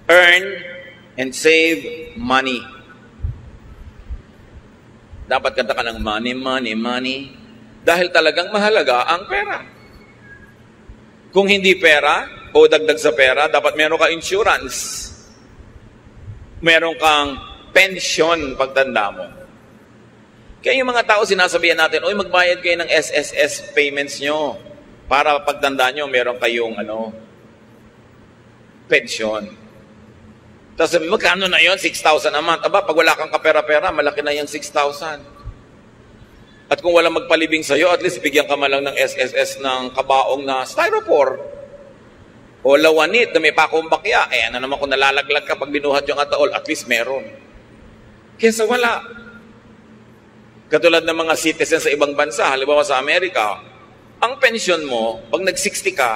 earn and save money. Dapat kanta ka ng money, money, money. Dahil talagang mahalaga ang pera. Kung hindi pera, o dagdag sa pera, dapat meron ka insurance. Meron kang pension pagtanda mo. Kaya yung mga tao sinasabihan natin, oy, magbayad kayo ng SSS payments nyo para pagtanda nyo, meron kayong pension. Tapos sabi, magkano na yun? 6,000 a month. Aba, pag wala kang kapera-pera, malaki na yung 6,000. At kung walang magpalibing sa'yo, at least bigyan ka man lang ng SSS ng kabaong na styrofoam. O lawanit na may pakong bakya. Ano naman kung nalalaglag ka pag binuhat yung ataol, at least meron. Kesa wala. Katulad ng mga citizens sa ibang bansa, halimbawa sa Amerika, ang pensyon mo, pag nag-60 ka,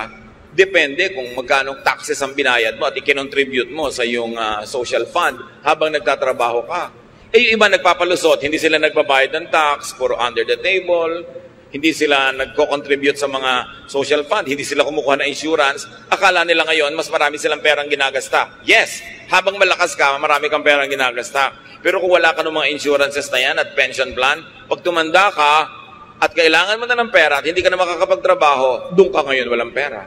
depende kung magkano taxes ang binayad mo at ikinontribute mo sa iyong social fund habang nagtatrabaho ka. Yung iba nagpapalusot, hindi sila nagbabayad ng tax, puro under the table, hindi sila nagko-contribute sa mga social fund, hindi sila kumukuha ng insurance. Akala nila ngayon, mas marami silang perang ginagasta. Yes, habang malakas ka, marami kang perang ginagasta. Pero kung wala ka ng mga insurances na yan at pension plan, pag tumanda ka at kailangan mo na ng pera at hindi ka na makakapagtrabaho, doon ka ngayon walang pera.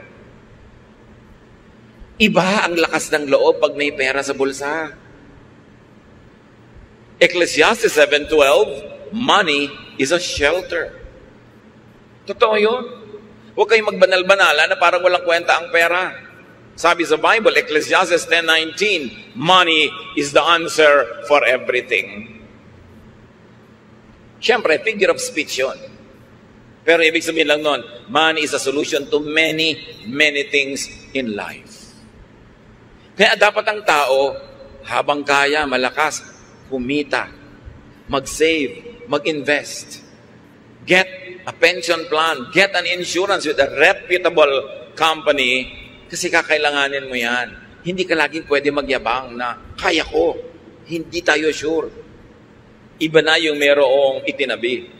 Iba ang lakas ng loob pag may pera sa bulsa. Ecclesiastes 7:12, money is a shelter. Totoo yun. Huwag kayong magbanal-banala na parang walang kwenta ang pera. Sabi sa Bible, Ecclesiastes 10:19, money is the answer for everything. Siyempre, figure of speech yun. Pero ibig sabihin lang nun, money is a solution to many, many things in life. Kaya dapat ang tao, habang kaya, malakas, kumita, mag-save, mag-invest, get a pension plan, get an insurance with a reputable company, kasi kakailanganin mo yan. Hindi ka laging pwede magyabang na, kaya ko. Hindi tayo sure. Iba na yung merong itinabi.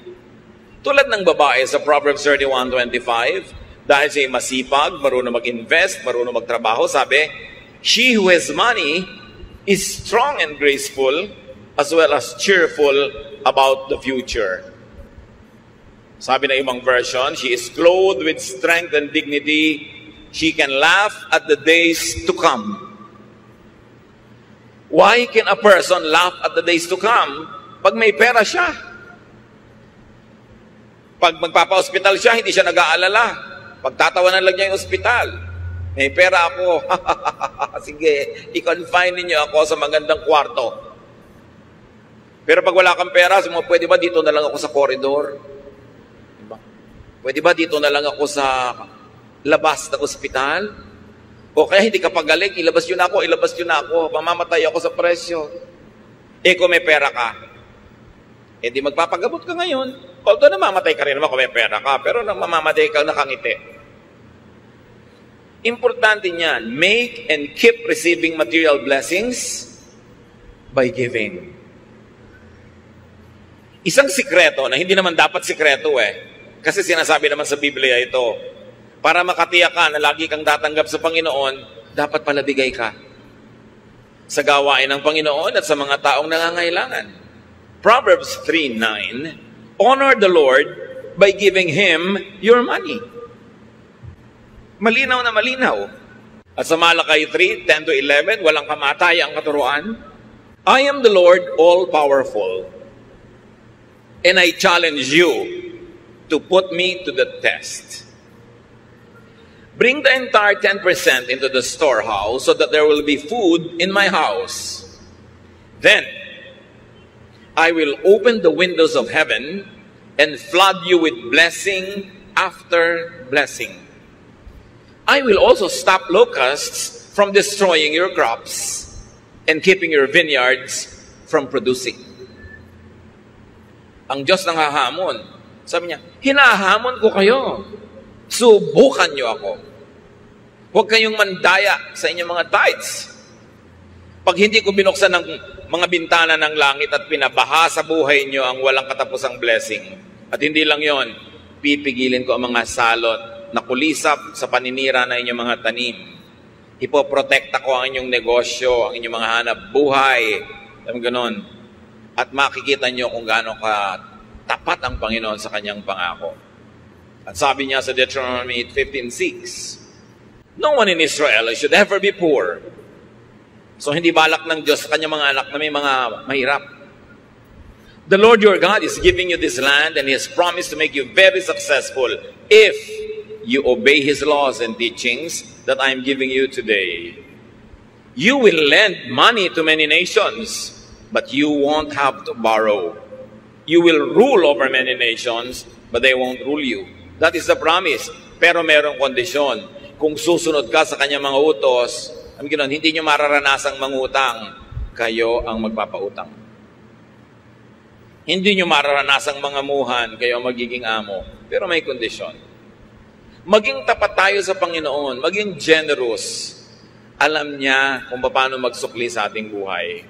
Tulad ng babae sa Proverbs 31:25, dahil siya masipag, marunong mag-invest, marunong magtrabaho, sabi, she who has money is strong and graceful, as well as cheerful about the future. Sabi ng ibang version, she is clothed with strength and dignity. She can laugh at the days to come. Why can a person laugh at the days to come? Pag may pera siya. Pag magpapa-hospital siya, hindi siya nag-aalala. Pagtatawanan lang niya yung ospital. May pera ako. Sige, i-confine niyo ako sa magandang kwarto. Pero pag wala kang pera, pwede ba dito na lang ako sa corridor? Diba? Pwede ba dito na lang ako sa labas ng ospital? O kaya hindi ka pagaling, ilabas yun ako, mamamatay ako sa presyo. Kung may pera ka, di magpapagamot ka ngayon. Although namamatay ka rin naman kung may pera ka, pero mamamatay ka nakangiti. Importante niyan, make and keep receiving material blessings by giving. Isang sikreto na hindi naman dapat sikreto kasi sinasabi naman sa Biblia ito, para makatiyak ka na lagi kang tatanggap sa Panginoon, dapat palabigay ka sa gawain ng Panginoon at sa mga taong nangangailangan. Proverbs 3:9, honor the Lord by giving Him your money. Malinaw na malinaw. At sa Malakay 3:10-11, walang kamatayang katuruan. I am the Lord all-powerful, and I challenge you to put me to the test. Bring the entire 10% into the storehouse so that there will be food in my house. Then I will open the windows of heaven and flood you with blessing after blessing. I will also stop locusts from destroying your crops and keeping your vineyards from producing. Ang Diyos nang hahamon. Sabi niya, hinahamon ko kayo. Subukan niyo ako. Huwag kayong mandaya sa inyong mga tithes. Pag hindi ko binuksan ng mga bintana ng langit at pinabaha sa buhay niyo ang walang katapusang blessing. At hindi lang yon, pipigilin ko ang mga salot na kulisap sa paninira na inyong mga tanim. Ipoprotekta ko ang inyong negosyo, ang inyong mga hanap buhay. Alam ganon. At makikita nyo kung gaano ka tapat ang Panginoon sa kanyang pangako. At sabi niya sa Deuteronomy 15:6, no one in Israel should ever be poor. So hindi balak ng Diyos sa kanyang mga anak na may mga mahirap. The Lord your God is giving you this land and He has promised to make you very successful if you obey His laws and teachings that I am giving you today. You will lend money to many nations, but you won't have to borrow. You will rule over many nations, but they won't rule you. That is the promise. Pero merong kondisyon. Kung susunod ka sa kanyang mga utos, hindi nyo mararanasang mangutang, kayo ang magpapautang. Hindi nyo mararanasang mangamuhan, kayo ang magiging amo. Pero may kondisyon. Maging tapat tayo sa Panginoon, maging generous. Alam niya kung paano magsukli sa ating buhay.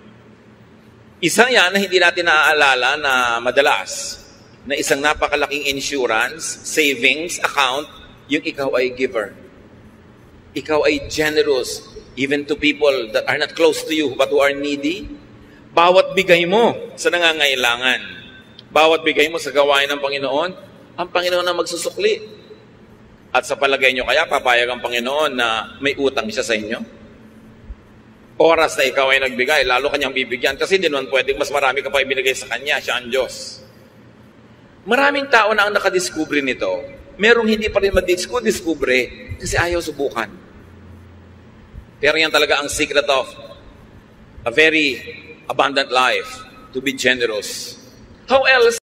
Isang yan na hindi natin naaalala na madalas, na isang napakalaking insurance, savings account, yung ikaw ay giver. Ikaw ay generous, even to people that are not close to you, but who are needy. Bawat bigay mo sa nangangailangan, bawat bigay mo sa gawain ng Panginoon, ang Panginoon na magsusukli. At sa palagay nyo kaya, papayag ang Panginoon na may utang siya sa inyo? Oras na ikaw ay nagbigay, lalo kanyang bibigyan. Kasi hindi naman pwedeng mas marami ka pa ibinigay sa kanya, siya ang Diyos. Maraming tao na ang nakadiskubre nito. Merong hindi pa rin madiskubre kasi ayaw subukan. Pero yan talaga ang secret of a very abundant life, to be generous. How else